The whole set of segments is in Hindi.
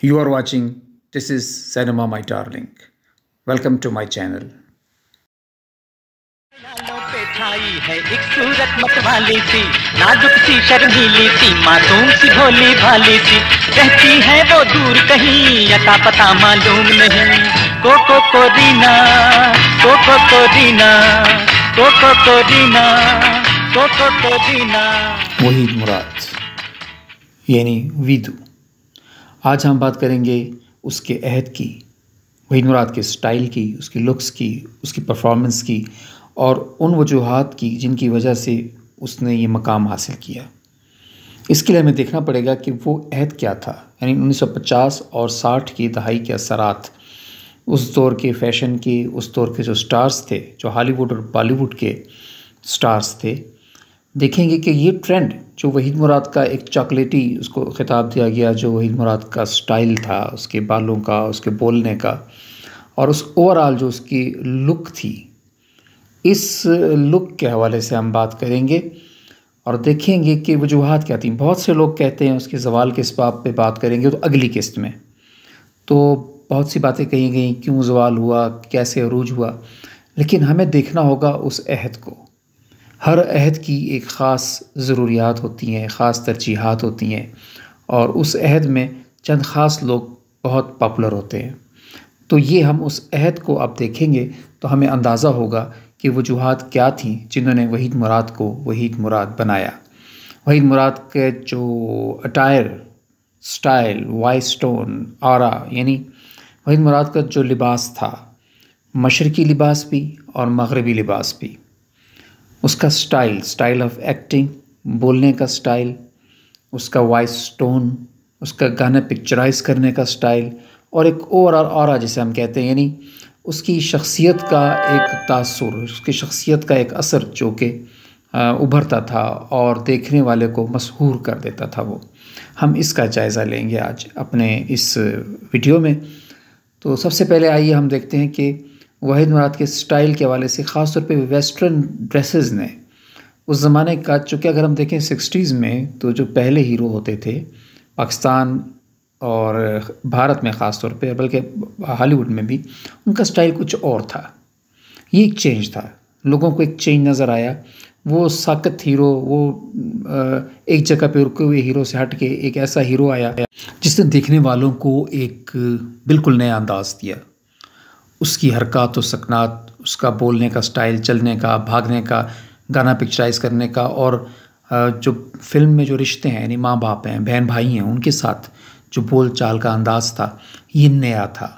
You are watching This is Cinema My Darling. Welcome to my channel. पे छाई है एक सूरत मतवाली सी, नाजुक सी शर्मीली सी, मासूम सी भोली भाली सी, रहती है वो दूर कहीं, अता पता मालूम नहीं। कोको कोरीना, कोको कोरीना, कोको कोरीना, कोको कोरीना। वहीद मुराद यानी वीदू। आज हम बात करेंगे उसके अहद की, वहीद मुराद के स्टाइल की, उसकी लुक्स की, उसकी परफॉर्मेंस की और उन वजूहात की जिनकी वजह से उसने ये मकाम हासिल किया। इसके लिए हमें देखना पड़ेगा कि वो अहद क्या था। यानी 1950 और 60 की दहाई के असरात, उस दौर के फ़ैशन के, उस दौर के जो स्टार्स थे, जो हॉलीवुड और बॉलीवुड के स्टार्स थे, देखेंगे कि ये ट्रेंड जो वहीद मुराद का एक चॉकलेटी उसको ख़िताब दिया गया, जो वहीद मुराद का स्टाइल था, उसके बालों का, उसके बोलने का और उस ओवरऑल जो उसकी लुक थी, इस लुक के हवाले से हम बात करेंगे और देखेंगे कि वजूहात क्या थी। बहुत से लोग कहते हैं उसके ज़वाल के इसबाब पे बात करेंगे तो अगली किस्त में, तो बहुत सी बातें कही गई, क्यों ज़वाल हुआ, कैसे अरूज हुआ, लेकिन हमें देखना होगा उस अहद को। हर अहद की एक ख़ास ज़रूरियात होती हैं, ख़ास तरजीहात होती हैं और उस अहद में चंद ख़ास लोग बहुत पॉपुलर होते हैं। तो ये हम उस अहद को अब देखेंगे तो हमें अंदाज़ा होगा कि वजूहात क्या थीं जिन्होंने वहीद मुराद को वहीद मुराद बनाया। वहीद मुराद के जो attire, style, voice tone, aura, यानी वहीद मुराद का जो लिबास था, मशरक़ी लिबास भी और मग़रिबी लिबास भी, उसका स्टाइल ऑफ एक्टिंग, बोलने का स्टाइल, उसका वॉइस टोन, उसका गाना पिक्चराइज़ करने का स्टाइल और एक ओवरऑल ऑरा जिसे हम कहते हैं, यानी उसकी शख्सियत का एक तासुर, उसकी शख्सियत का एक असर जो कि उभरता था और देखने वाले को मसहूर कर देता था। वो हम इसका जायज़ा लेंगे आज अपने इस वीडियो में। तो सबसे पहले आइए हम देखते हैं कि वहीद मुराद के स्टाइल के हवाले से, ख़ास तौर पे वेस्टर्न ड्रेसेस ने उस ज़माने का, चूँकि अगर हम देखें 60s में तो जो पहले हीरो होते थे पाकिस्तान और भारत में ख़ास तौर पे, बल्कि हॉलीवुड में भी, उनका स्टाइल कुछ और था। ये एक चेंज था, लोगों को एक चेंज नज़र आया। वो साकत हीरो, वो एक जगह पे रुके हुए हीरो से हट के एक ऐसा हीरो आया जिसने देखने वालों को एक बिल्कुल नया अंदाज़ दिया। उसकी हरकत और सकनात, उसका बोलने का स्टाइल, चलने का, भागने का, गाना पिक्चराइज़ करने का और जो फिल्म में जो रिश्ते हैं, यानी माँ बाप हैं, बहन भाई हैं, उनके साथ जो बोल चाल का अंदाज़ था, ये नया था।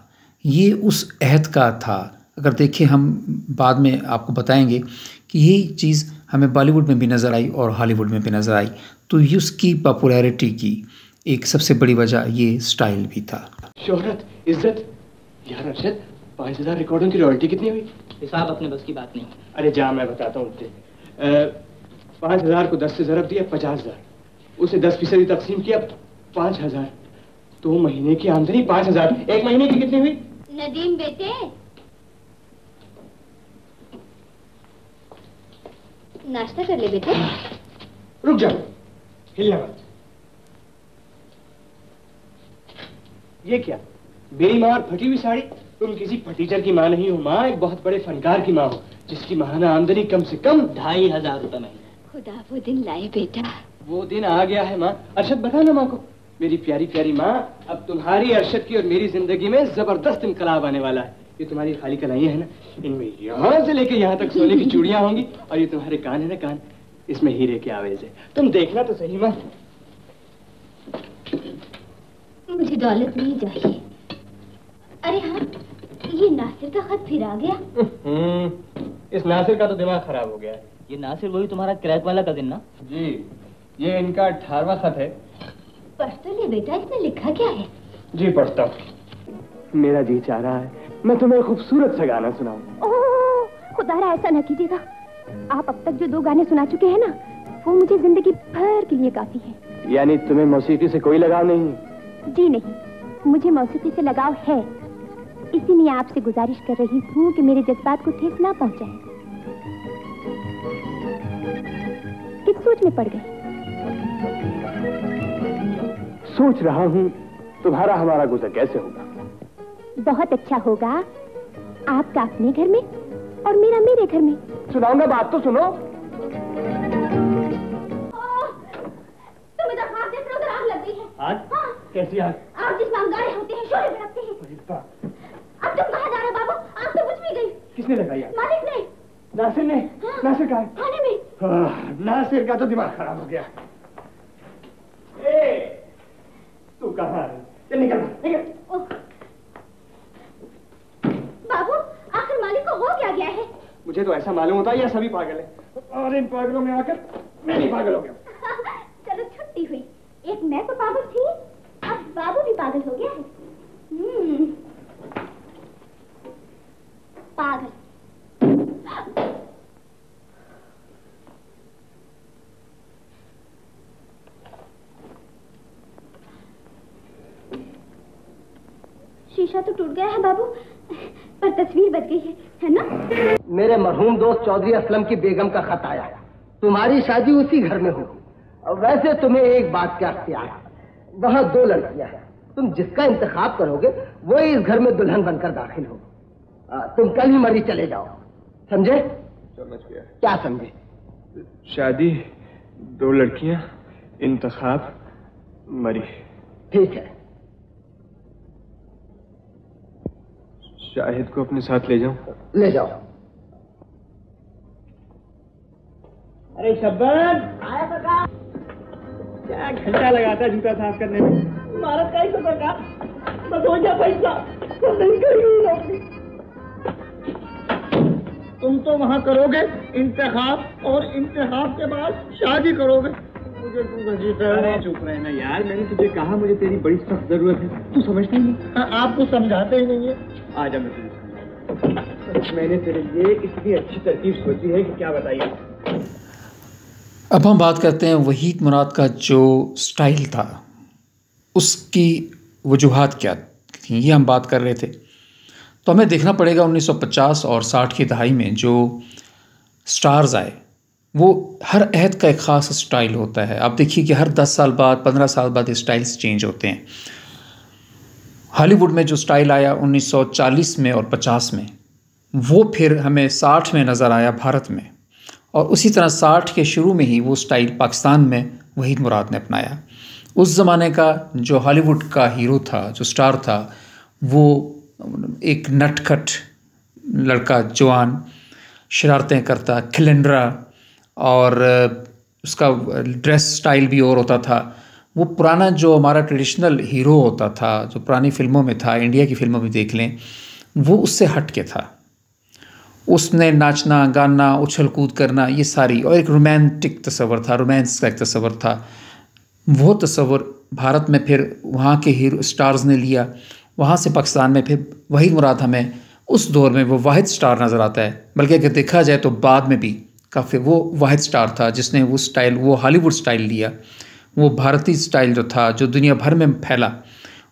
ये उस अहद का था। अगर देखें, हम बाद में आपको बताएंगे कि ये चीज़ हमें बॉलीवुड में भी नज़र आई और हॉलीवुड में भी नज़र आई। तो ये उसकी पॉपुलैरिटी की एक सबसे बड़ी वजह ये स्टाइल भी था। शोहरत, इज्जत। यार अरशद, 5000 रिकॉर्डों की रॉयल्टी कितनी हुई? हिसाब अपने बस की बात नहीं। अरे जा, मैं बताता हूँ तुझे। 5000 को 10 से ज़रब दिया 50,000, उसे 10% तकसीम किया 5000, 2 महीने की आमदनी 5000। एक महीने की कितनी हुई? नदीम बेटे, नाश्ता कर ले बेटे। रुक जाओ, हिलना मत। ये क्या, मेरी माँ और फटी हुई साड़ी? तुम किसी फटीचर की माँ नहीं हो माँ, एक बहुत बड़े फनकार की माँ हो जिसकी माहाना आमदनी कम से कम 2500 रुपए महीने। खुदा वो दिन लाए बेटा। वो दिन आ गया है माँ। अरशद बता ना माँ को, मेरी प्यारी प्यारी माँ, अब तुम्हारी, अरशद की और मेरी जिंदगी में जबरदस्त इनकलाब आने वाला है। ये तुम्हारी खाली कलाइयाँ है ना, इनमें यहाँ से लेके यहाँ तक सोने की चूड़ियाँ होंगी और ये तुम्हारे कान है ना, कान, इसमें हीरे के आवेज है। तुम देखना तो सही माँ। मुझे दौलत नहीं चाहिए। अरे हाँ, ये नासिर का खत फिर आ गया। इस नासिर का तो दिमाग खराब हो गया है। ये नासिर वही तुम्हारा क्रैक वाला कजिन ना? जी, ये इनका 18वां खत है। पढ़ तो ले बेटा, इसमें लिखा क्या है? जी पढ़ता हूँ। मेरा जी चाह रहा है मैं तुम्हें खूबसूरत सा गाना सुनाऊं। ओह, खुदारा ऐसा न कीजिएगा। आप अब तक जो 2 गाने सुना चुके हैं ना, वो मुझे जिंदगी भर के लिए काफी है। यानी तुम्हें मौसीकी से कोई लगाव नहीं? जी नहीं, मुझे मौसीकी से लगाव है। इसीलिए आपसे गुजारिश कर रही हूँ कि मेरे जज्बात को ठेस ना पहुंचाएं। किस सोच में पड़ गए? सोच रहा हूँ तुम्हारा हमारा गुजर कैसे होगा? बहुत अच्छा होगा, आपका अपने घर में और मेरा मेरे घर में। सुनाऊंगा, बात तो सुनो। तुम्हें तो ख्वाब देख रहे हो, आग लग गई है। आग? हाँ। कैसी आग? आग जिसमें अंगारे होते हैं, शोले भड़कते हैं। अब तुम कहाँ जा रहे हो बाबू? आग तो बुझ भी गई। किसने लगाई आग? मालिक ने। नासिर ने? हाँ। नासिर कहाँ है? खाने में। नासिर का तो दिमाग खराब हो गया। तू कहाँ है? चल निकल निकल। बाबू, आखिर मालिक को हो क्या गया है? मुझे तो ऐसा मालूम होता है ये सभी पागल है, और इन पागलों में आकर मैं भी पागल हो गया। चलो छुट्टी हुई। एक मैं तो पागल थी, अब बाबू भी पागल हो गया है। पागल। शीशा तो टूट गया है बाबू, पर तस्वीर बच गई है ना? मेरे मरहूम दोस्त चौधरी असलम की बेगम का खत आया। तुम्हारी शादी उसी घर में होगी। और वैसे तुम्हें एक बात का अख्तियार है, वहाँ 2 लड़कियां हैं। तुम जिसका इंतखाब करोगे वो इस घर में दुल्हन बनकर दाखिल हो। तुम कल ही मरी चले जाओ, समझे? समझ गया। क्या समझे? शादी, 2 लड़कियां, इंतखाब, मरी। ठीक है। शाहिद को अपने साथ ले जाऊं? ले जाओ। अरे शब्बन, आया काका। क्या घंटा लगाता जूता साफ करने में? मारा का ही तो काका, बस हो गया पैसा। नहीं करी तुम तो वहाँ करोगे इंतखाब, और इंतखाब के बाद शादी करोगे। मुझे तू घसीटा है। अरे चुप रहना यार, मैंने तुझे कहा मुझे तेरी बड़ी सख्त जरूरत है, तू समझता ही नहीं। आपको समझाते ही नहीं है। आजा मैं तुझे समझाऊंगा। मैंने तेरे लिए इतनी अच्छी तरकीब सोची है कि क्या बताइए। अब हम बात करते हैं वहीद मुराद का जो स्टाइल था, उसकी वजूहात क्या थी, ये हम बात कर रहे थे। तो हमें देखना पड़ेगा 1950 और 60 की दहाई में जो स्टार्स आए, वो हर अहद का एक ख़ास स्टाइल होता है। आप देखिए कि हर 10 साल बाद, 15 साल बाद ये स्टाइल्स चेंज होते हैं। हॉलीवुड में जो स्टाइल आया 1940 में और 50 में, वो फिर हमें 60 में नज़र आया भारत में, और उसी तरह 60 के शुरू में ही वो स्टाइल पाकिस्तान में वहीद मुराद ने अपनाया। उस ज़माने का जो हॉलीवुड का हीरो था, जो स्टार था, वो एक नटखट लड़का, जवान, शरारतें करता, खिलंडरा, और उसका ड्रेस स्टाइल भी और होता था। वो पुराना जो हमारा ट्रेडिशनल हीरो होता था, जो पुरानी फिल्मों में था, इंडिया की फिल्मों में देख लें, वो उससे हट के था। उसने नाचना, गाना, उछल कूद करना, ये सारी, और एक रोमांटिक तस्वर था, रोमांस का एक तस्वर था। वो तस्वर भारत में फिर वहाँ के हीरो स्टार्स ने लिया। वहाँ से पाकिस्तान में फिर वहीद मुराद हमें उस दौर में वो वाहिद स्टार नज़र आता है। बल्कि अगर देखा जाए तो बाद में भी काफ़ी वो वाहिद स्टार था जिसने वो स्टाइल, वो हॉलीवुड स्टाइल लिया। वो भारतीय स्टाइल जो था, जो दुनिया भर में फैला,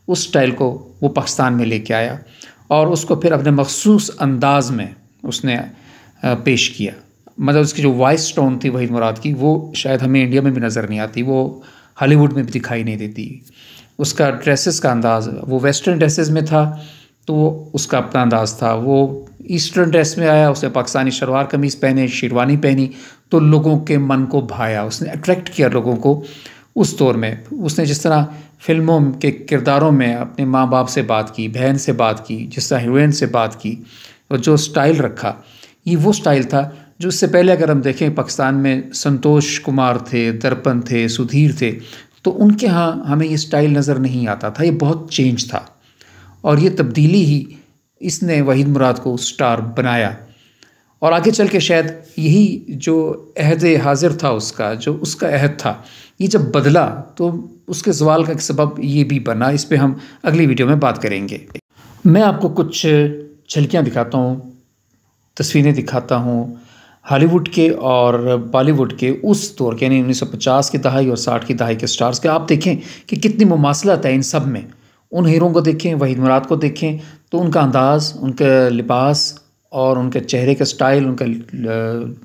उस स्टाइल को वो पाकिस्तान में लेके आया और उसको फिर अपने मखसूस अंदाज में उसने पेश किया। मतलब उसकी जो वॉइस टोन थी वहीद मुराद की, वो शायद हमें इंडिया में भी नज़र नहीं आती, वो हॉलीवुड में भी दिखाई नहीं देती। उसका ड्रेसेस का अंदाज़, वो वेस्टर्न ड्रेसेस में था तो वो उसका अपना अंदाज़ था। वो ईस्टर्न ड्रेस में आया, उसने पाकिस्तानी शलवार कमीज़ पहने, शेरवानी पहनी, तो लोगों के मन को भाया, उसने अट्रैक्ट किया लोगों को। उस दौर में उसने जिस तरह फिल्मों के किरदारों में अपने माँ बाप से बात की, बहन से बात की, जिस तरह हीरोइन से बात की, और जो स्टाइल रखा, ये वो स्टाइल था जो इससे पहले अगर हम देखें पाकिस्तान में संतोष कुमार थे, दर्पण थे, सुधीर थे, तो उनके यहाँ हमें ये स्टाइल नज़र नहीं आता था। ये बहुत चेंज था और ये तब्दीली ही इसने वहीद मुराद को स्टार बनाया। और आगे चल के शायद यही जो अहद हाजिर था उसका, जो उसका अहद था, ये जब बदला तो उसके सवाल का एक सबब ये भी बना। इस पे हम अगली वीडियो में बात करेंगे। मैं आपको कुछ झलकियाँ दिखाता हूँ, तस्वीरें दिखाता हूँ हॉलीवुड के और बॉलीवुड के उस दौर के, यानी 1950 की दहाई और 60 की दहाई के स्टार्स के। आप देखें कि कितनी मुमासलत है इन सब में। उन हीरों को देखें, वहीद मुराद को देखें, तो उनका अंदाज़, उनका लिबास और उनके चेहरे का स्टाइल, उनका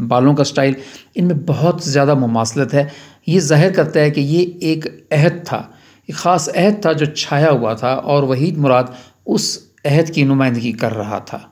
बालों का स्टाइल, इनमें बहुत ज़्यादा मुमासलत है। ये ज़ाहिर करता है कि ये एक अहद था, एक ख़ास अहद था जो छाया हुआ था और वहीद मुराद उस अहद की नुमाइंदगी कर रहा था।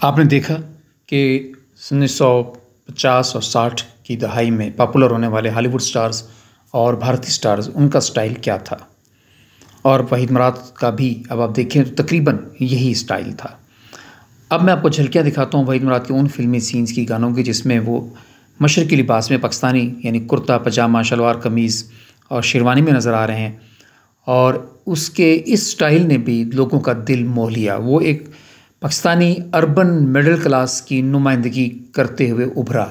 आपने देखा कि 1950 और 60 की दहाई में पॉपुलर होने वाले हॉलीवुड स्टार्स और भारतीय स्टार्स, उनका स्टाइल क्या था, और वहीद मुराद का भी अब आप देखें तो तकरीबन यही स्टाइल था। अब मैं आपको झलकियाँ दिखाता हूँ वहीद मुराद के उन फिल्मी सीन्स की, गानों की, जिसमें वो मशरक़ी लिबास में पाकिस्तानी यानी कुर्ता पजामा, शलवार कमीज़ और शेरवानी में नज़र आ रहे हैं, और उसके इस स्टाइल ने भी लोगों का दिल मोह लिया। वो एक पाकिस्तानी अर्बन मिडिल क्लास की नुमाइंदगी करते हुए उभरा,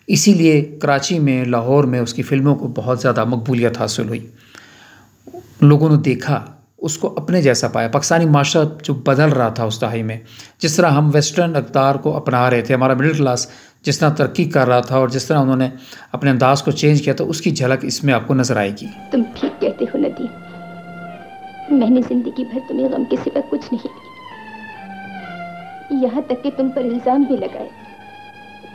इसीलिए कराची में, लाहौर में उसकी फ़िल्मों को बहुत ज़्यादा मकबूलियत हासिल हुई। लोगों ने देखा, उसको अपने जैसा पाया। पाकिस्तानी माशरा जो बदल रहा था उस दहाई में, जिस तरह हम वेस्टर्न अक़दार को अपना रहे थे, हमारा मिडिल क्लास जिस तरह तरक्की कर रहा था और जिस तरह उन्होंने अपने अंदाज को चेंज किया था, उसकी झलक इसमें आपको नज़र आएगी। तुम ठीक कहते हो नदीम, मैंने जिंदगी भर तुम्हें गम के सिवा कुछ नहीं दिया, यहाँ तक कि तुम पर इल्जाम भी लगाए,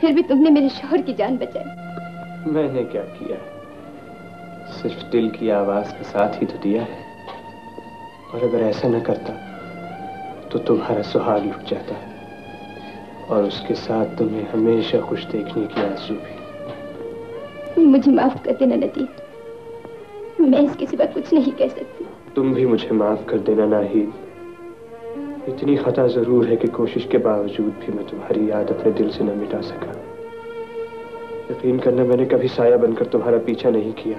फिर भी तुमने मेरे शौहर की जान बचाई। मैंने क्या किया, सिर्फ दिल की आवाज का साथ ही तो दिया है, और अगर ऐसा न करता तो तुम्हारा सुहाग लुट जाता, और उसके साथ तुम्हें हमेशा खुश देखने की आरज़ू भी। मुझे माफ कर देना नदीम, मैं इसके सिवा कुछ नहीं कह सकती। तुम भी मुझे माफ कर देना नाहीद। इतनी खता जरूर है कि कोशिश के बावजूद भी मैं तुम्हारी याद अपने दिल से न मिटा सका। यकीन करना, मैंने कभी साया बनकर तुम्हारा पीछा नहीं किया।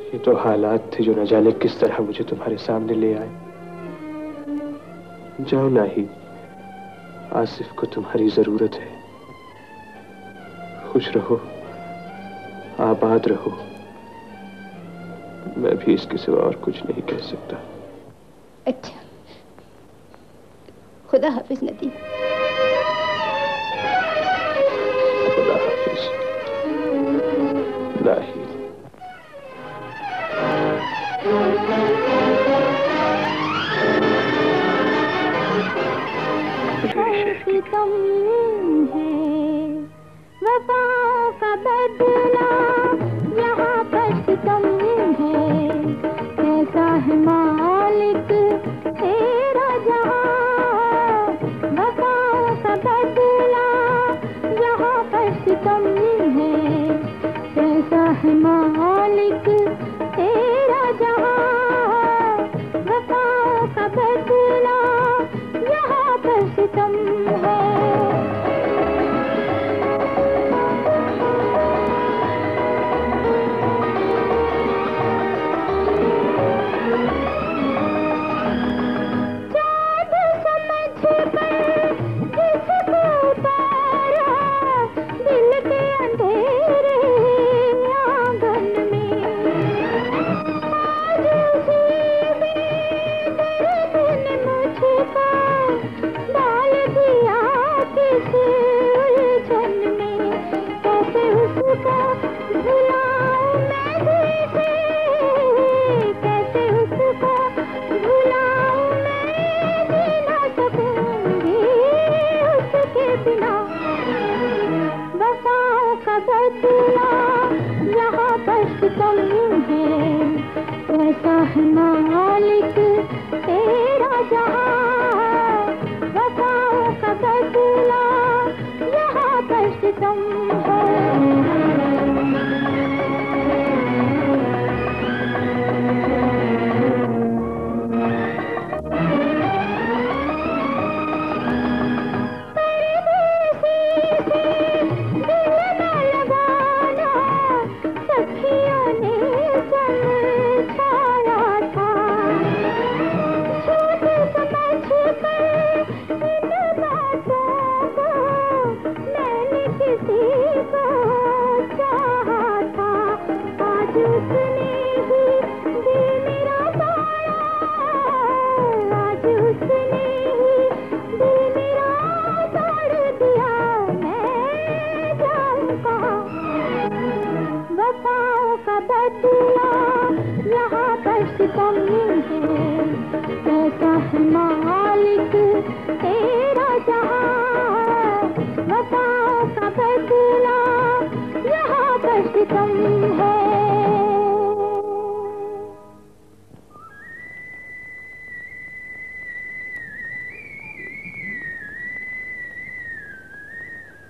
ये तो हालात थे जो न जाने किस तरह मुझे तुम्हारे सामने ले आए। जाओ नाहीद, आसिफ को तुम्हारी जरूरत है। खुश रहो, आबाद रहो। मैं भी इसके सिवा और कुछ नहीं कह सकता। अच्छा, खुदा हाफिज नदीम। खुदा हाफिज नाहीद। सितम है वफा का बदला, यहाँ पर सितम है, कैसा है मालिक तेरा जहाँ। वफा का बदला, यहाँ पर सितम है, कैसा है मालिक तेरा जहाँ। वफा का बदला, यहाँ पर सितम है।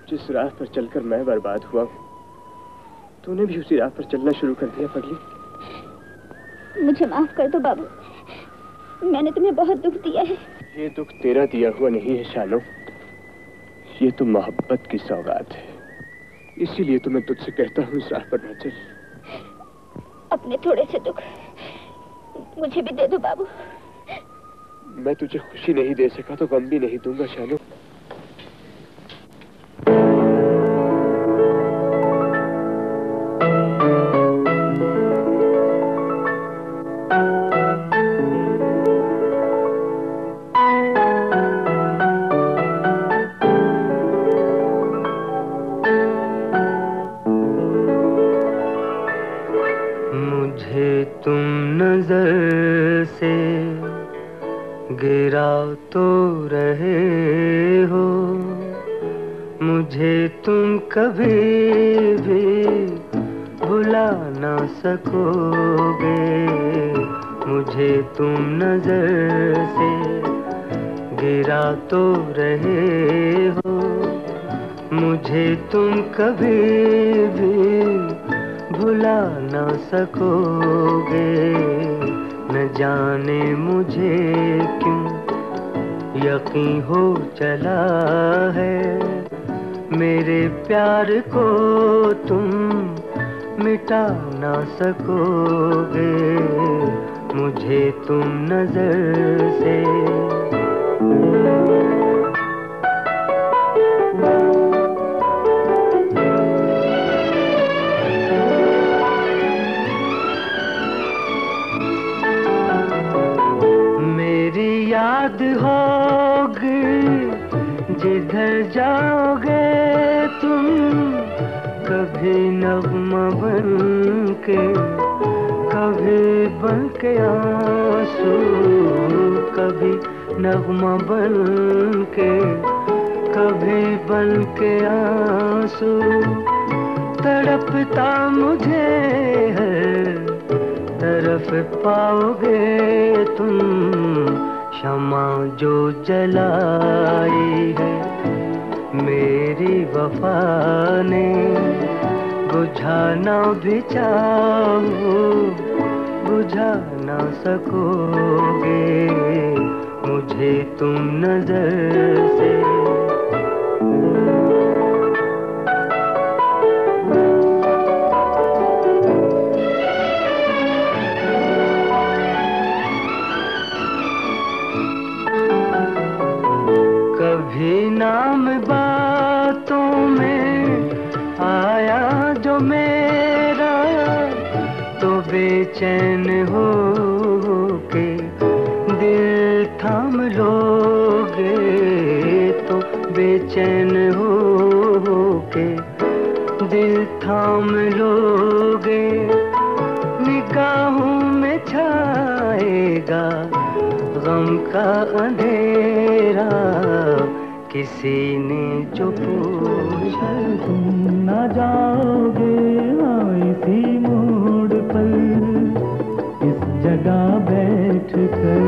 जिस राह पर चलकर मैं बर्बाद हुआ हूँ, तूने भी उसी राह पर चलना शुरू कर दिया पगली। मुझे माफ कर दो बाबू, मैंने तुम्हें बहुत दुख दिया है। ये दुख तेरा दिया हुआ नहीं है शानो, ये तो मोहब्बत की सौगात है। इसीलिए तो मैं तुझसे कहता हूँ इस राह पर न चल। अपने थोड़े से दुख मुझे भी दे दो बाबू। मैं तुझे खुशी नहीं दे सका तो गम भी नहीं दूंगा शानो। गिरा तो रहे हो, मुझे तुम कभी भी भुला ना सकोगे। मुझे तुम नजर से गिरा तो रहे हो, मुझे तुम कभी भी भुला ना सकोगे। न जाने मुझे क्यों यकीन हो चला है, मेरे प्यार को तुम मिटा ना सकोगे। मुझे तुम नजर से याद होगी जिधर जाओगे तुम, कभी नगमा बन के, कभी बन के आंसू, कभी नगमा बन के, कभी बन के आंसू। तड़पता मुझे हर तरफ पाओगे तुम, क्षमा जो जलाई है मेरी वफा ने, बुझाना भी चाहो बुझा ना सकोगे। मुझे तुम नजर से कभी नाम बातों में आया जो मेरा, तो बेचैन हो के दिल थाम लोगे। तो बेचैन हो के दिल थाम लोगे। निगाहों में छाएगा गम का अंधेरा, किसी ने जो पूछा तुम न जाओगे इसी मोड़ पर, इस जगह बैठ कर।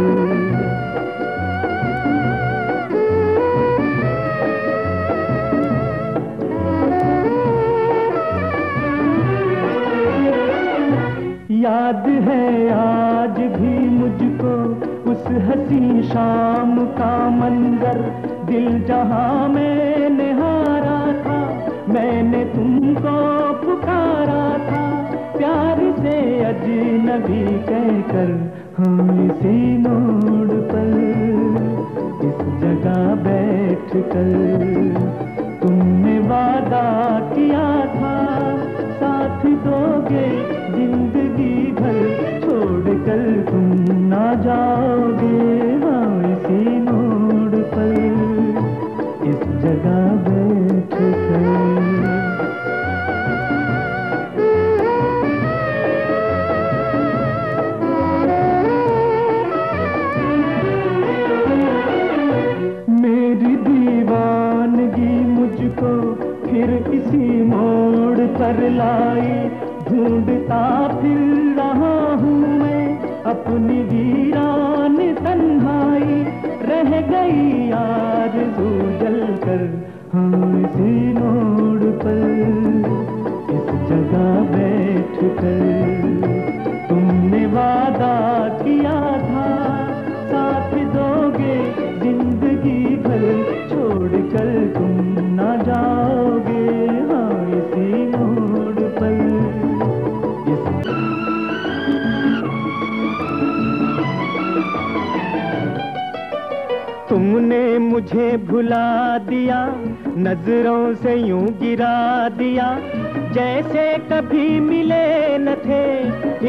याद है आज भी मुझको उस हसी शाम का मंजर, दिल जहां मैंने हारा था, मैंने तुमको पुकारा था प्यार से अजनबी कहकर। हम इसी मोड़ पर इस जगह बैठ कर, तुमने वादा किया था साथ दोगे जिंदगी भर, छोड़कर तुम ना जाओगे इसी मोड़ पर इस जगह बैठ कर। मेरी दीवानगी मुझको फिर इसी मोड़ पर लाई, ढूंढता फिर रहा हूँ मैं अपनी वीरान तन्हाई। रह गई आरज़ू जल कर हम इसी मोड़ पर इस जगह बैठ कर तुमने वादा किया था साथ दोगे जिंदगी भर, छोड़ कर तुम ना जाओगे। हाँ इसी मोड़ पर तुमने मुझे भुला दिया, नजरों से यूं गिरा दिया, जैसे कभी मिले न थे,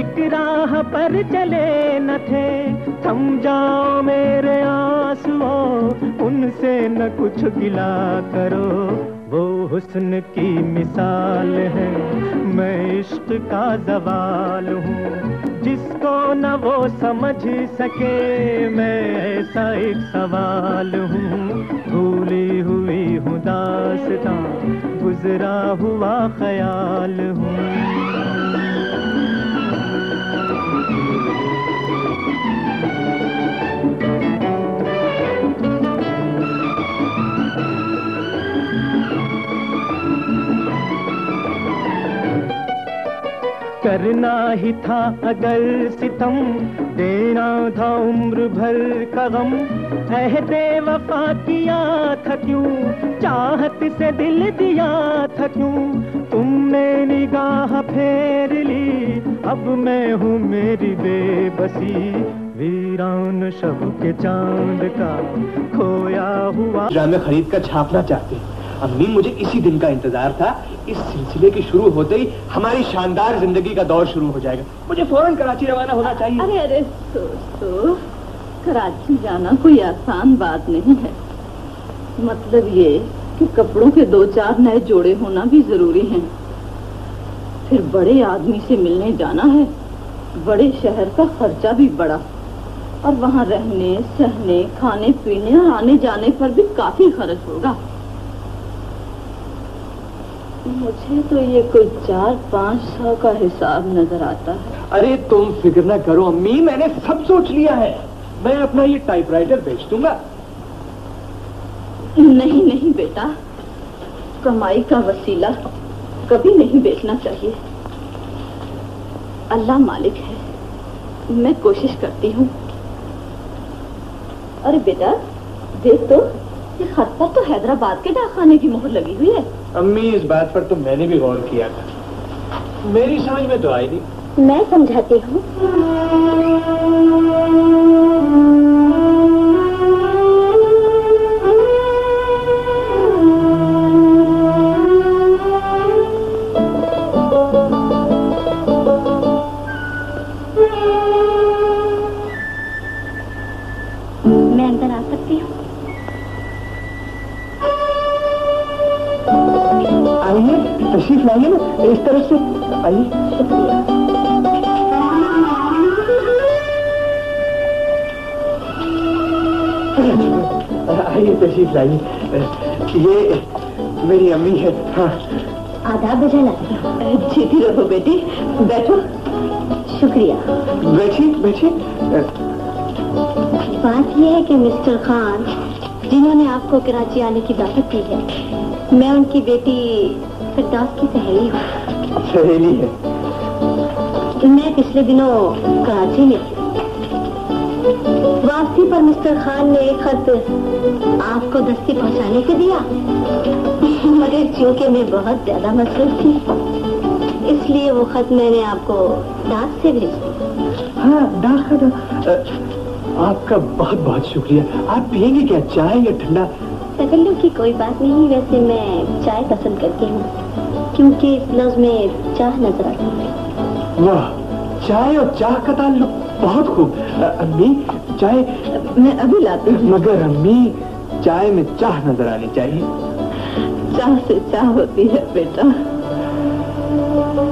एक राह पर चले न थे। थम जाओ मेरे आंसुओं, उनसे न कुछ गिला करो, वो हुस्न की मिसाल है, मैं इश्क का ज़वाल हूँ, जिसको न वो समझ सके, मैं ऐसा एक सवाल हूँ। भूली हुई हूँ दास्तां, गुजरा हुआ ख्याल हूँ। करना ही था अगर सितम, देना था उम्र भर का गम, अहदे वफा किया था क्यों, चाहत से दिल दिया था क्यों, तुमने निगाह फेर ली, अब मैं हूँ मेरी बेबसी, वीरान शब के चांद का खोया हुआ। ड्रामे खरीद कर छापना चाहते। अम्मी मुझे इसी दिन का इंतजार था, इस सिलसिले की शुरू होते ही हमारी शानदार जिंदगी का दौर शुरू हो जाएगा, मुझे फौरन कराची रवाना होना चाहिए। अरे अरे दोस्तों, कराची जाना कोई आसान बात नहीं है। मतलब ये कि कपड़ों के 2-4 नए जोड़े होना भी जरूरी हैं। फिर बड़े आदमी से मिलने जाना है, बड़े शहर का खर्चा भी बड़ा, और वहाँ रहने सहने खाने पीने और आने जाने पर भी काफी खर्च होगा। मुझे तो ये कोई 400-500 का हिसाब नजर आता है। अरे तुम फिक्र न करो अम्मी, मैंने सब सोच लिया है, मैं अपना ये टाइपराइटर बेच दूंगा। नहीं नहीं बेटा, कमाई का वसीला कभी नहीं बेचना चाहिए। अल्लाह मालिक है, मैं कोशिश करती हूँ। अरे बेटा देख तो, ये खत पर तो हैदराबाद के डाकखाने की मोहर लगी हुई है। अम्मी इस बात पर तो मैंने भी गौर किया था, मेरी समझ में तो आई नहीं। मैं समझाती हूँ। मैं अंदर आ सकती हूँ? आइए, तशरीफ लाइए ना, इस तरफ से आइए। आइए तशरीफ लाइए, ये मेरी अम्मी है। हाँ आदाब बजा लाती हूँ। जीती रहो बेटी, बैठो। शुक्रिया। बैठिए बैठिए। बात यह है कि मिस्टर खान जिन्होंने आपको कराची आने की दावत दी है, मैं उनकी बेटी फिरदौस की सहेली हूँ। सहेली है? मैं पिछले दिनों कराची में थी। वापसी पर मिस्टर खान ने एक खत आपको दस्ती पहुँचाने को दिया, मगर चूंकि मैं बहुत ज्यादा मसरूफ थी, इसलिए वो खत मैंने आपको डाक से भेज दिया। हाँ डाक का आपका बहुत बहुत शुक्रिया। आप पिएंगे क्या, चाय या ठंडा? तकल्लुफ़ की कोई बात नहीं, वैसे मैं चाय पसंद करती हूँ क्योंकि इस लफ्ज़ में चाह नजर आती है। वाह, चाय और चाह का ताल्लुक बहुत खूब। अम्मी चाय मैं अभी लाती हूँ। मगर अम्मी चाय में चाह नजर आनी चाहिए। चाह से चाह होती है बेटा।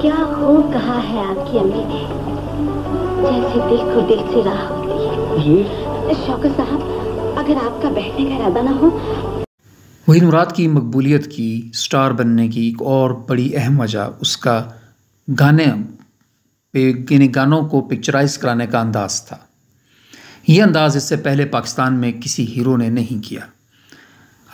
क्या खूब कहा है आपकी अम्मी ने, जैसे दिल को दिल से राह होती है। जी शौकत साहब, अगर आपका बैठने का इरादा ना हो। वहीद मुराद की मकबूलियत की, स्टार बनने की एक और बड़ी अहम वजह उसका गानों को पिक्चराइज कराने का अंदाज था। यह अंदाज इससे पहले पाकिस्तान में किसी हीरो ने नहीं किया।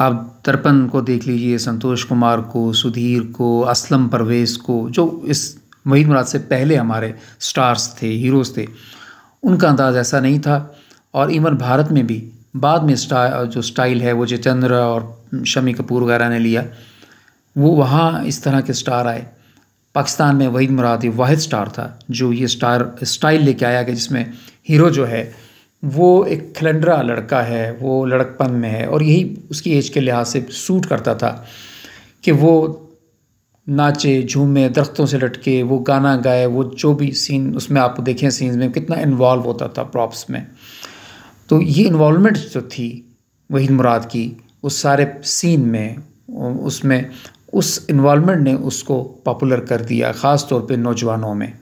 आप दर्पण को देख लीजिए, संतोष कुमार को, सुधीर को, असलम परवेज़ को, जो इस वहीद मुराद से पहले हमारे स्टार्स थे, हीरोज़ थे, उनका अंदाज़ ऐसा नहीं था। और इवन भारत में भी बाद में जो स्टाइल है वो जितेंद्र और शमी कपूर वगैरह ने लिया, वो वहाँ इस तरह के स्टार आए। पाकिस्तान में वहीद मुराद ये वाहिद स्टार था जो ये स्टाइल लेके आया कि जिसमें हीरो जो है वो एक खिलंडरा लड़का है, वो लड़कपन में है, और यही उसकी एज के लिहाज से सूट करता था कि वो नाचे झूमे, दरख्तों से लटके, वो गाना गाए, वो जो भी सीन उसमें आप देखें सीन्स में कितना इन्वॉल्व होता था प्रॉप्स में। तो ये इन्वॉल्वमेंट जो थी वहीद मुराद की उस सारे सीन में, उसमें उस इन्वॉल्वमेंट ने उसको पॉपुलर कर दिया, ख़ास तौर पे नौजवानों में।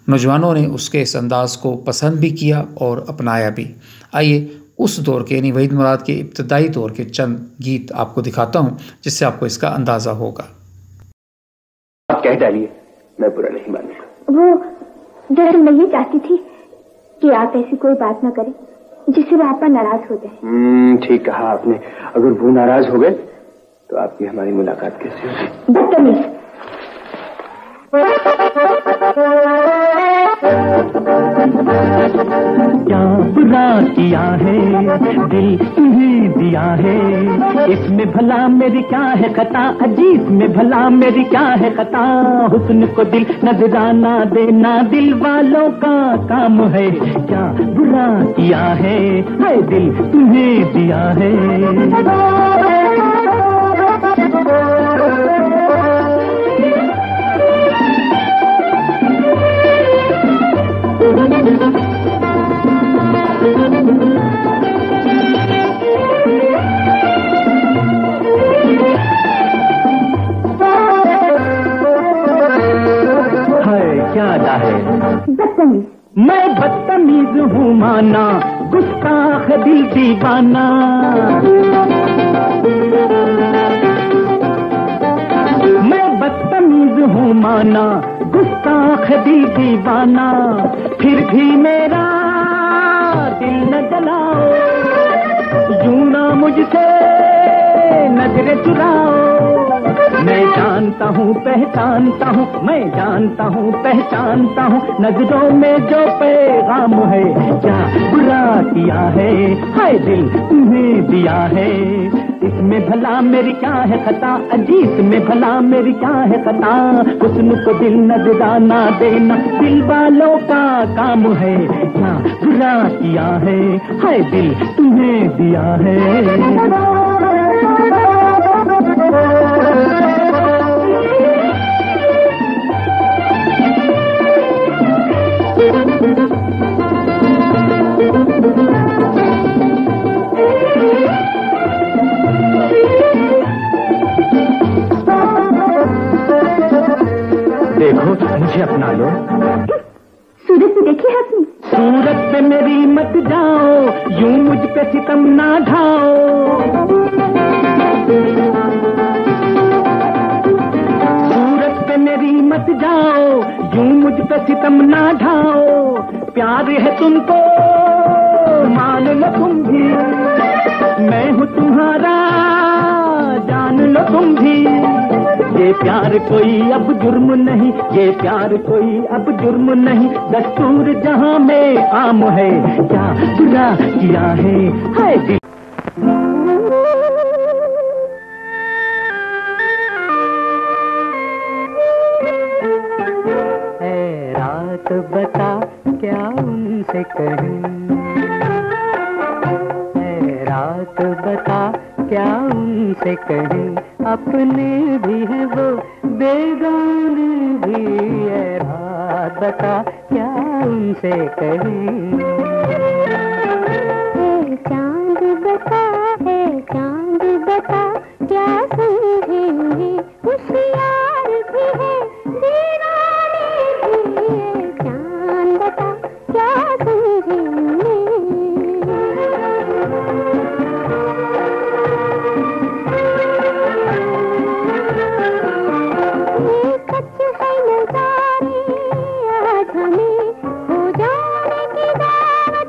नौजवानों ने उसके इस अंदाज़ को पसंद भी किया और अपनाया भी। आइए उस दौर के यानी वहीद मुराद के इब्तदाई दौर के चंद गीत आपको दिखाता हूँ जिससे आपको इसका अंदाज़ा होगा। आप कह डालिए, मैं बुरा नहीं मानूंगा। वो दरअसल मैं ये चाहती थी कि आप ऐसी कोई बात न करें जिससे वो आप पर नाराज हो जाए। ठीक कहा आपने। अगर वो नाराज हो गए तो आपकी हमारी मुलाकात कैसे होगी? बदतमीज। क्या बुरा किया है दिल तुम्हें दिया है, इसमें भला मेरी क्या है खता, अजीब में भला मेरी क्या है खता। हुस्न को दिल नजराना देना दिल वालों का काम है, क्या बुरा किया है दिल तुम्हें दिया है। क्या है? बदतमीज। मैं बदतमीज हूँ माना, गुस्ताख दिल दीवाना। मैं बदतमीज हूँ माना, गुस्ताख दिल दीवाना। फिर भी मेरा दिल न जलाओ, यूं ना मुझसे नजरें चुराओ। मैं जानता हूँ पहचानता हूँ, मैं जानता हूँ पहचानता हूँ, नजरों में जो पैगाम है, क्या बुरा किया है हाय दिल तुम्हें दिया है। इसमें भला मेरी क्या है खता, अजीत में भला मेरी क्या है खता। हुस्न को दिल नजराना देना दिल वालों का काम है, क्या बुरा किया है हाय दिल तुम्हें दिया है। देखो मुझे अपना लो। सूरत पे देखी है आपने? सूरत पे मेरी मत जाओ, यूं मुझ पे सितम ना ढाओ। सूरत पे मेरी मत जाओ, यूं मुझ पे सितम ना ढाओ। प्यार है तुमको मान लो तुम भी, मैं हूँ तुम्हारा जान लो तुम भी। ये प्यार कोई अब जुर्म नहीं, ये प्यार कोई अब जुर्म नहीं, दस्तूर जहां में आम है, क्या बुरा किया है हाय दिल। ऐ रात बता क्या उनसे कहूं, ऐ रात बता क्या उनसे कहूं, अपने भी है वो बेगाने भी। ऐ रात बता क्या उनसे कहूं। चांद बता है चांद बता क्या समझेंगे, होशियार भी है दीवाने भी है। चांद बता क्या समझेंगे। कच्चे है नजारे आज हमें हो जाने की दावत।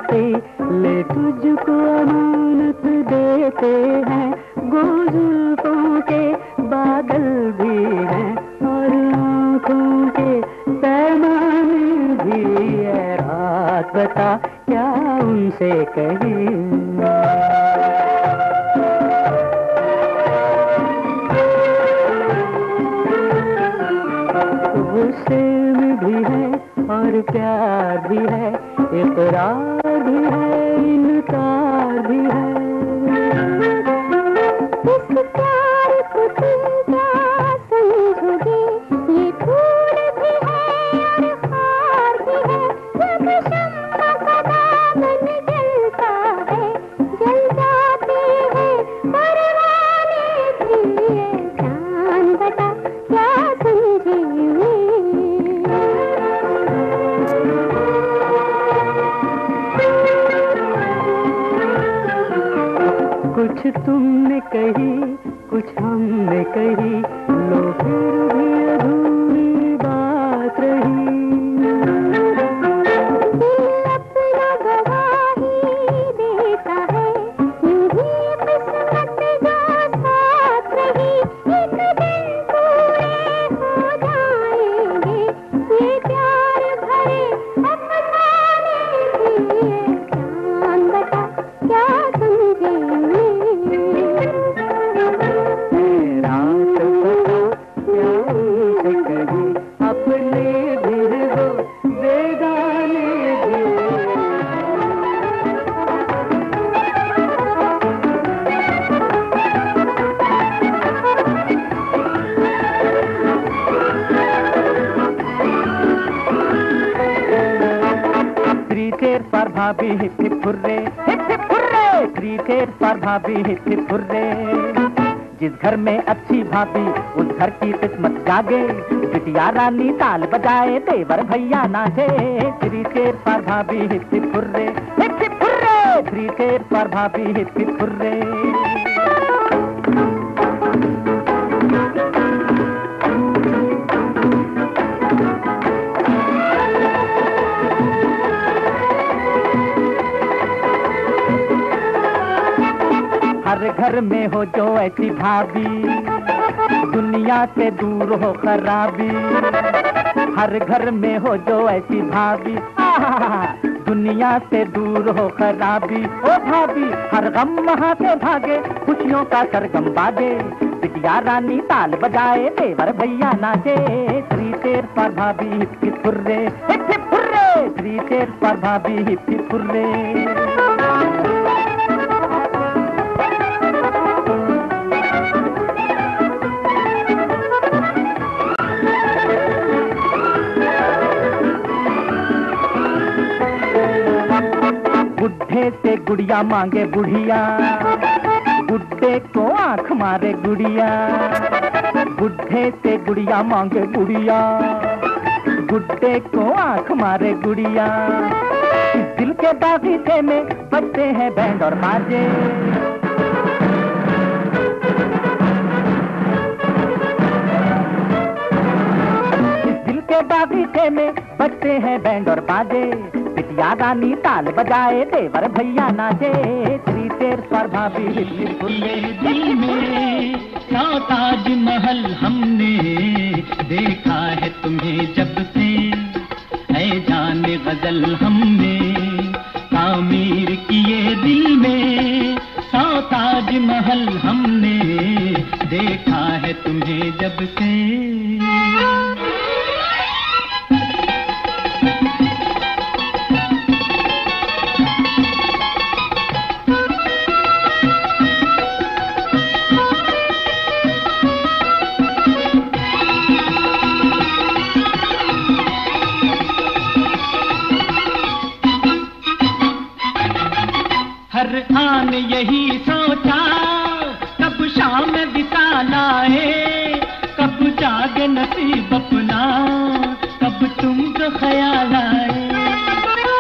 आते ले तुझको अमानत देते हैं। गुजुल्फों के बादल भी हैं और आँखों के पैमाने भी है। रात बता क्या उनसे कहें। गुस्से में भी है और प्यार भी है, इकरार भी है, इनकार भी है। इस प्यार को तुम क्या समझोगे, ये फूल भी है और हार भी है। जब शम्मा का दामन जलता है, जल जाते हैं परवाने भी। जान बता क्या समझे। कुछ तुमने कही कुछ हमने कही, लो फिर भी अधूरी बात रही। दिल अपना गवाही देता है, यूं ही किस्मत जो साथ रही। एक दिन पूरे हो जाएंगे ये प्यार भरे अफसाने भी। जान बता क्या समझे। पर भाभी hip hip hurray, hip hip hurray. Cricket पर भाभी हिप हिप हुर्रे। जिस घर में अच्छी भाभी उस घर की किस्मत जागे। बिटिया रानी ताल बजाए देवर भैया नाचे। क्रिकेट पर भाभी hip hip hurray, hip hip hurray. Cricket पर भाभी हिप हिप हुर्रे। हर घर में हो जो ऐसी भाभी, दुनिया से दूर हो खराबी। हर घर में हो जो ऐसी भाभी, दुनिया से दूर हो खराबी। ओ भाभी हर गम वहाँ से भागे, खुशियों का सरगम बागे। बिटिया रानी ताल बजाए देवर भैया नाचे। क्रिकेट पर भाभी hip hip hurray, hip hip hurray. Cricket पर भाभी हिप हिप हुर्रे। बुढ़े से गुड़िया मांगे बुढ़िया, बुढ़े को आंख मारे गुड़िया। बुढ़े से गुड़िया मांगे बुढ़िया, बुढ़े को आंख मारे गुड़िया। इस दिल के बागीचे में बजते हैं बैंड और बाजे। इस दिल के बागीचे में बजते हैं बैंड और बाजे। बिटिया रानी ताल बजाए देवर भैया नाचे। क्रिकेट पर भाभी हिप हिप हुर्रे। दिल में सौ ताज महल हमने देखा है तुम्हें जब से। ऐ जाने गजल हमने तामीर किए दिल में। सौ ताज महल हमने देखा है तुम्हें जब से। हर आन यही सोचा कब शाम बिता लाए। कब जागे नसीब अपना, कब तुमको ख्याल आए।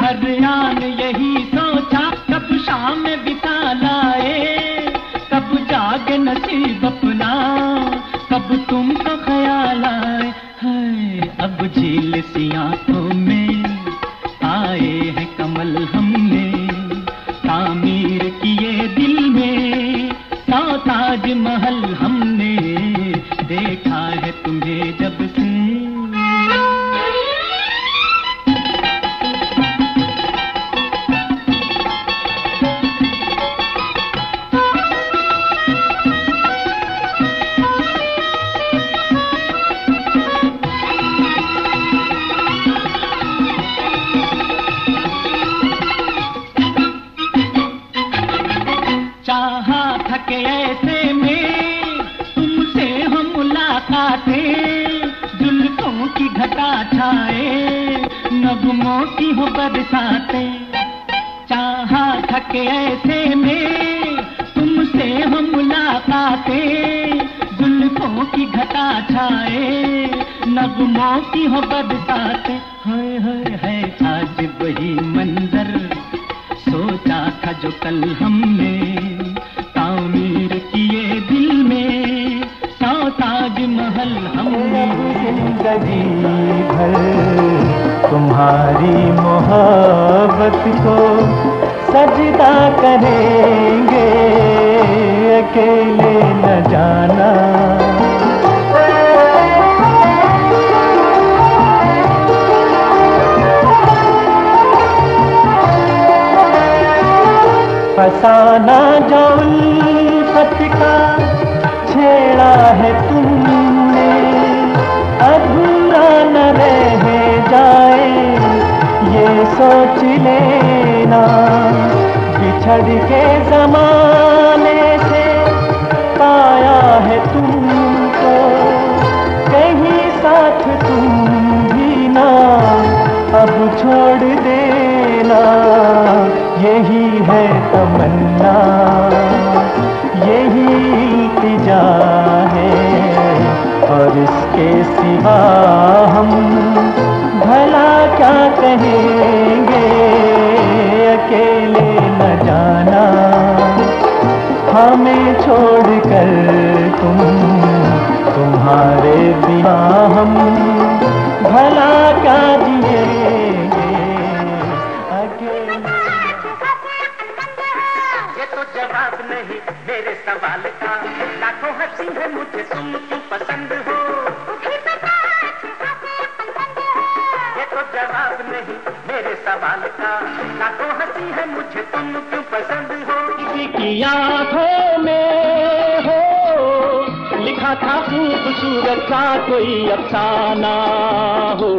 हर आन यही सोचा कब शाम बिता लाए। कब जागे नसीब अपना, कब तुमको ख्याल आए। है अब झील सी आंखों में आए हैं कमल हमने। ताजमहल हमने देखा है तुम्हें जब से। चाहा था कि ऐसे में तुमसे हम मुलाकातें, जुल्फों की घटा छाए नगमों की हो बरसातें। चाहा था कि ऐसे में तुमसे हम मुलाकातें, जुल्फों की घटा छाए नगमों की हो बरसातें। हाय हाय है आज वही मंजर सोचा था जो कल हमने तामीर किए दिल में, सौ ताजमहल हमने। जिंदगी भर तुम्हारी मोहब्बत को सजदा करेंगे, अकेले न जाना। फसाना जो उल्फत का छेड़ा है तुमने, अधूरा न रह जाए ये सोच लेना। बिछड़ के जमाने से पाया है तुमको, कहीं साथ तुम भी ना अब छोड़ देना। यही है तमन्ना, यही इल्तिजा है, और इसके सिवा हम भला क्या कहेंगे। अकेले न जाना, हमें छोड़कर तुम, तुम्हारे बिना हम भला क्या जिएंगे। जवाब नहीं मेरे सवाल का, लाखों हंसी है मुझे तुम क्यों पसंद हो। ये तो जवाब नहीं मेरे सवाल का, लाखों हंसी है मुझे तुम क्यों पसंद हो। किसी की आंखों में हो लिखा था खूबसूरत सा कोई अफसाना हो।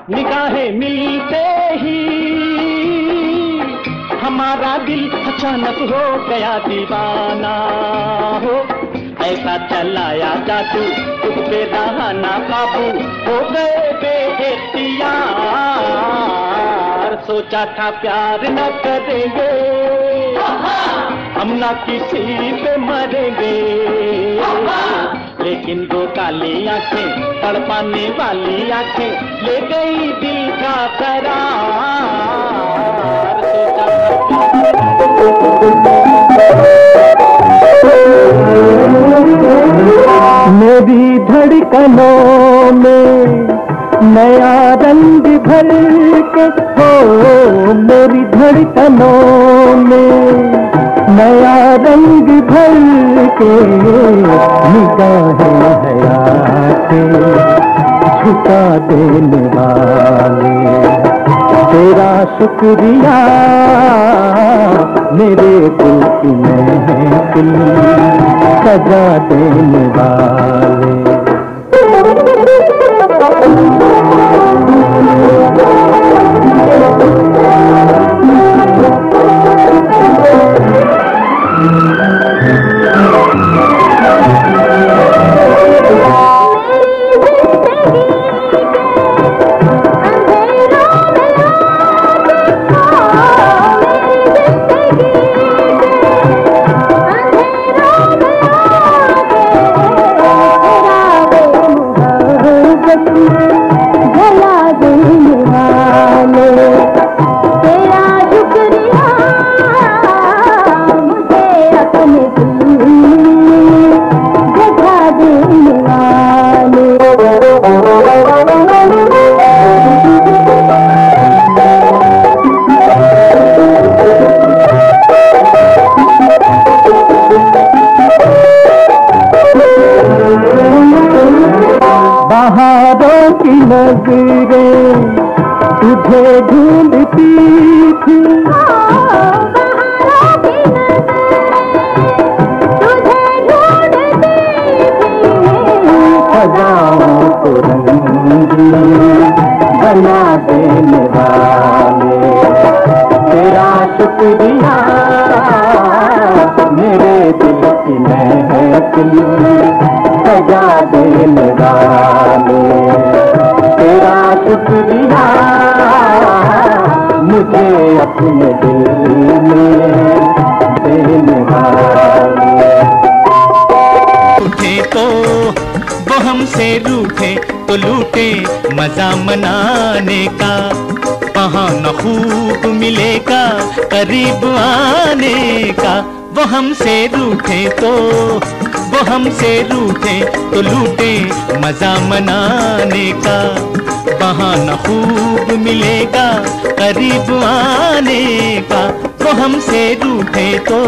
निगाहें मिलते ही हमारा दिल अचानक हो गया दीवाना हो। ऐसा चलाया जादू तुझ पे रहा ना काबू, हो गए बेइख्तियार। सोचा था प्यार न करेंगे हम, ना किसी पे मरेंगे, लेकिन दो काली आंखें तड़पाने वाली आंखें ले गई दिल का करार। मेरी धड़कनों में नया रंग भर के हो, मेरी धड़कनों में नया रंग भर के, निगाहें हयात झुका देने वाले। तेरा शुक्रिया मेरे दिल की महफिल सजा देने वाले। नजरें तुझे ढूंढती थी, सजाओं को रंगीन बना देने वाले, तेरा शुक्रिया मेरे दिल की महफिल सजा देने वाले, तेरा शुक्रिया मुझे अपने दिल में देने वाले। उठे तो वो हमसे रूठे तो लूटे मजा मनाने का, बहाना खूब मिलेगा करीब आने का। वो हमसे रूठे तो वो हमसे रूठे तो लूटे मजा मनाने का, बहाना खूब मिलेगा करीब आने का। वो हमसे रूठे तो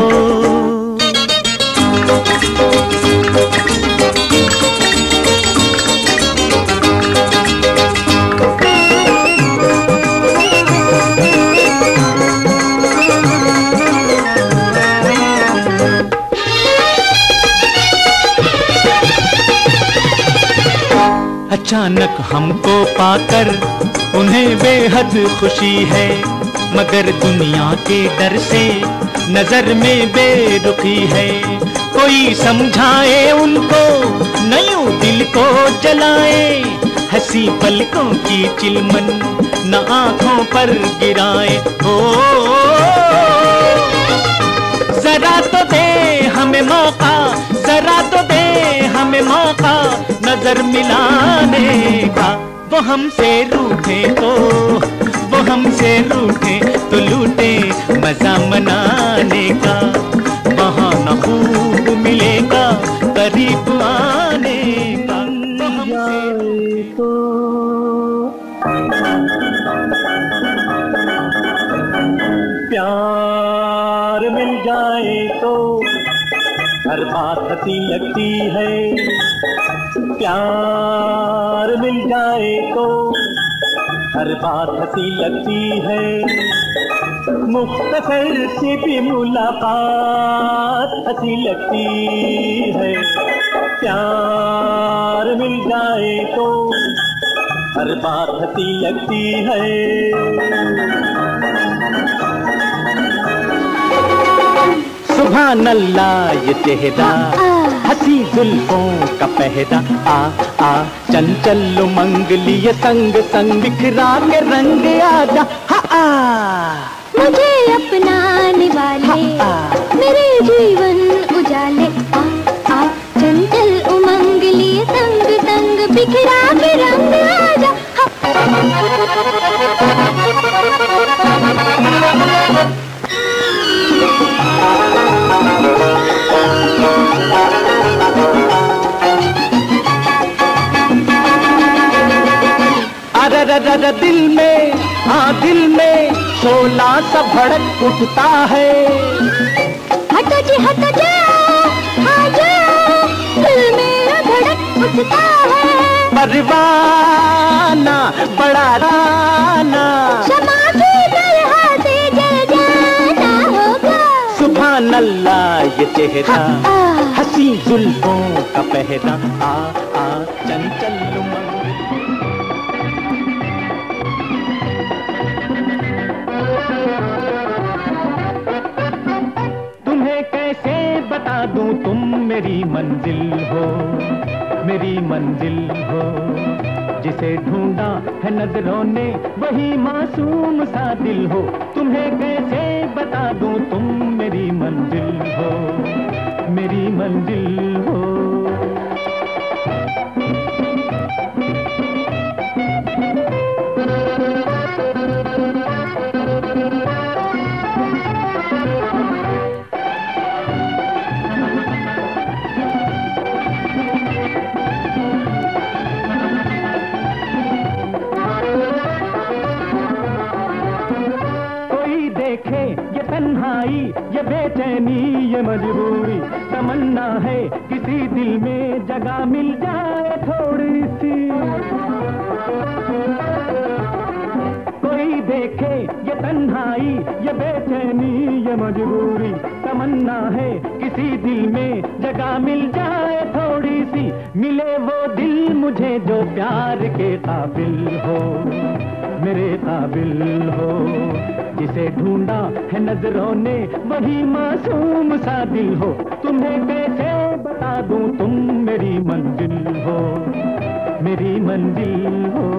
अचानक हमको पाकर उन्हें बेहद खुशी है, मगर दुनिया के डर से नजर में बेरुखी है। कोई समझाए उनको न यूं दिल को जलाए, हंसी पलकों की चिलमन न आंखों पर गिराए। ओ जरा तो दे हमें मौका, जरा तो दे हमें मौका नजर मिलाने का। वो हमसे रूठे तो वो हमसे रूठे तो लूटे मजा मनाने का, बहाना खूब मिलेगा करीब आने का। वो हमसे तो प्यार मिल जाए तो हर बात हंसी लगती है, प्यार मिल जाए तो हर बात हंसी लगती है। मुख्तसर सी भी मुलाकात हंसी लगती है, प्यार मिल जाए तो हर बात हंसी लगती है। सुभान अल्लाह ये चेहरा हंसी जुल्फों का पहरा, आ आ चंचल उमंग लिए संग संग बिखरा के रंग आजा। हा मुझे अपनाने वाले मेरे जीवन उजाले, आ आ चंचल उमंग लिए संग संग बिखरा के रंग आजा। अरे दिल में हाँ दिल में शोला सा भड़क उठता है। हटो जी हटो जाओ, हाँ जाओ, दिल मेरा धड़क उठता है। परवाना बड़ा राना शमा की तरह से जल जाना होगा। सुभान अल्लाह ये चेहरा हंसी जुल्फों का पहरा, आ आ चंचल उमंग। तुम्हें कैसे बता दूं तुम मेरी मंजिल हो, मेरी मंजिल हो। जिसे ढूंढा है नजरों ने वही मासूम सा दिल हो। तुम्हें कैसे बता दूं तुम मेरी मंजिल हो, मेरी मंजिल हो। देखे ये तन्हाई ये बेचैनी ये मजबूरी, तमन्ना है किसी दिल में जगह मिल जाए थोड़ी सी। तन्हाई, ये बेचैनी, ये मजबूरी, तमन्ना है किसी दिल में जगह मिल जाए थोड़ी सी, मिले वो दिल मुझे जो प्यार के काबिल हो, मेरे काबिल हो। जिसे ढूंढा है नजरों ने वही मासूम सा दिल हो, तुम्हें कैसे बता दूं तुम मेरी मंजिल हो, मेरी मंजिल हो।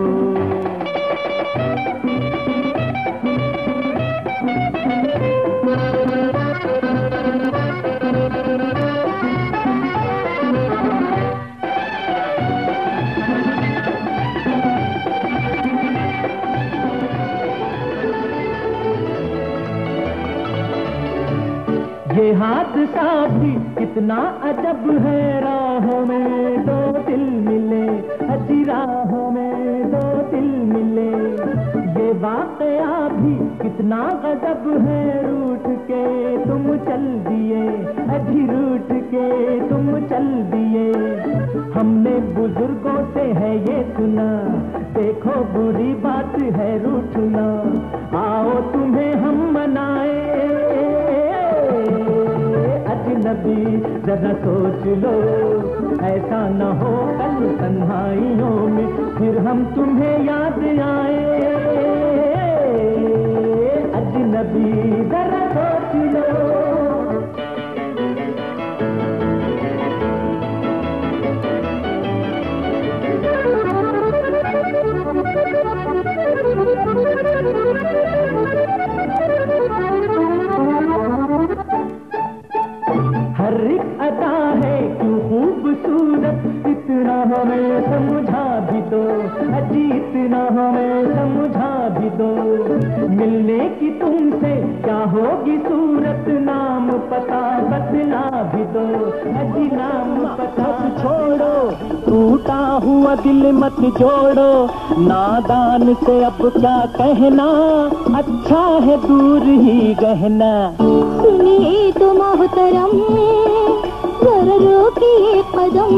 ये हादसा भी कितना अजब है, राहों में दो दिल मिले, अच्छी राहों में दो दिल मिले। ये वाकया भी कितना गजब है, रूठ के तुम चल दिए, अच्छी रूठ के तुम चल दिए। हमने बुजुर्गों से है ये सुना, देखो बुरी बात है रूठना, आओ तुम्हें हम मनाए। अजनबी जरा सोच लो, ऐसा न हो कल तन्हाइयों में फिर हम तुम्हें याद आए। अजनबी जरा सोच लो। हर एक अदा है क्यों खूबसूरत, इतना हमें समझा भी दो, अजी इतना हमें समझा भी दो। मिलने की तुमसे क्या होगी सूरत, नाम पता बदला भी दो, अजी नाम पता छोड़ो, टूटा हुआ दिल मत जोड़ो, नादान से अब क्या कहना, अच्छा है दूर ही रहना। सुनिए तो मोहतरम जरा रोकिए कदम,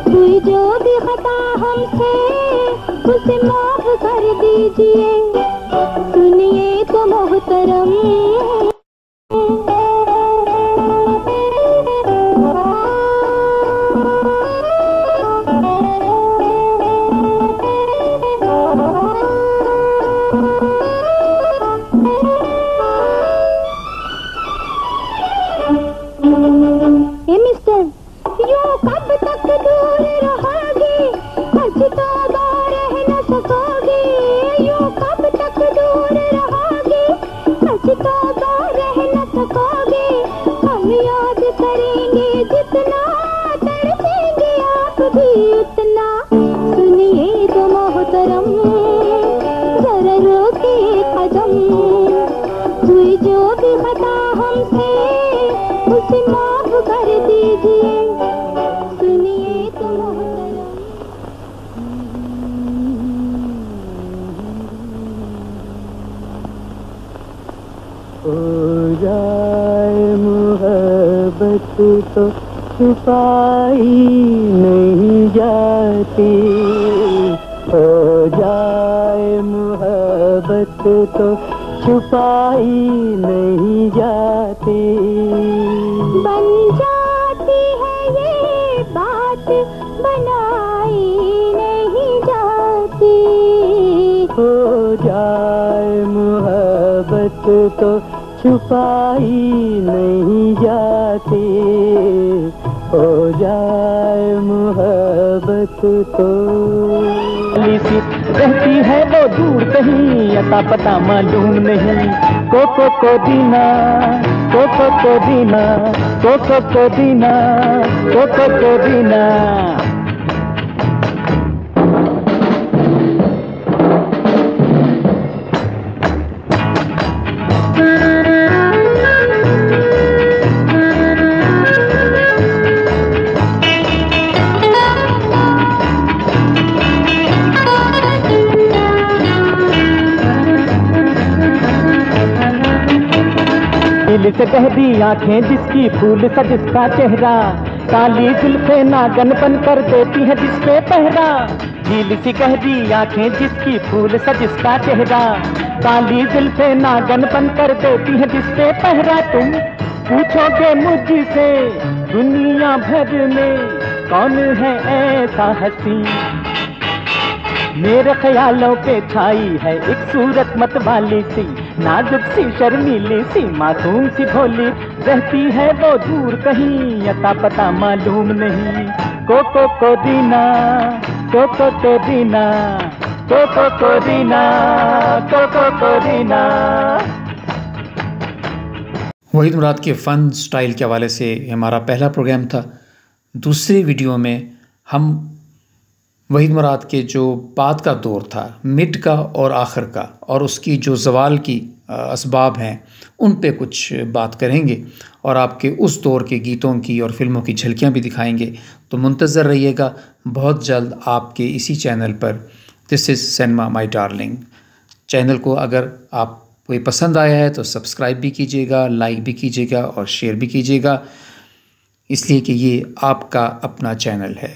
कोई जो भी खता हमसे उसे माफ कर दीजिए। सुनिए तो मोहतरम कब तक दूर रहोगे, पछतावा रह न सकोगे। यूं कब तक दूर रहोगे, पछतावा रह न सकोगे। हम याद करेंगे जितना, तड़पेंगे आप भी उतना। सुनिए तो मोहतरम जरा रोकिए कदम, कोई जो भी खता हमसे उसे माफ कर दीजिए। हो जाए मोहब्बत तो छुपाई नहीं जाती, हो जाए मोहब्बत तो छुपाई नहीं जाती। बन जाती है ये बात, बनाई नहीं जाती। हो जाए मोहब्बत तो छुपाई नहीं जाती, हो जाए मोहब्बत तो। रहती है वो दूर कहीं, अता पता मालूम नहीं। कोको को दीना, कोको को दीना, कोको को दीना, कोको को दीना। दिल से कह दी आंखें जिसकी फूल सा जिसका चेहरा, काली जुल्फे नागन बन कर देती है जिसपे पहरा। झील सी कह दी आंखें जिसकी फूल सा जिसका चेहरा, काली जुल्फे नागन बन कर देती है जिस पे पहरा तुम पूछोगे मुझसे दुनिया भर में कौन है ऐसा हंसी मेरे ख्यालों पे छाई है एक सूरत मत वाली सी नाजुक सी शर्मीली सी मासूम सी भोली रहती है वो दूर कहीं अता पता मालूम नहीं कोको दीना कोको दीना कोको दीना कोको दीना। वहीद मुराद के फ़न स्टाइल के हवाले से हमारा पहला प्रोग्राम था। दूसरी वीडियो में हम वहीद मुराद के जो बाद का दौर था, मिड का और आखिर का, और उसकी जो ज़वाल की असबाब हैं उन पे कुछ बात करेंगे और आपके उस दौर के गीतों की और फिल्मों की झलकियाँ भी दिखाएंगे। तो मुंतज़र रहिएगा बहुत जल्द आपके इसी चैनल पर this is cinema my darling. Channel को अगर आप कोई पसंद आया है तो सब्सक्राइब भी कीजिएगा, लाइक भी कीजिएगा और शेयर भी कीजिएगा, इसलिए कि ये आपका अपना चैनल है।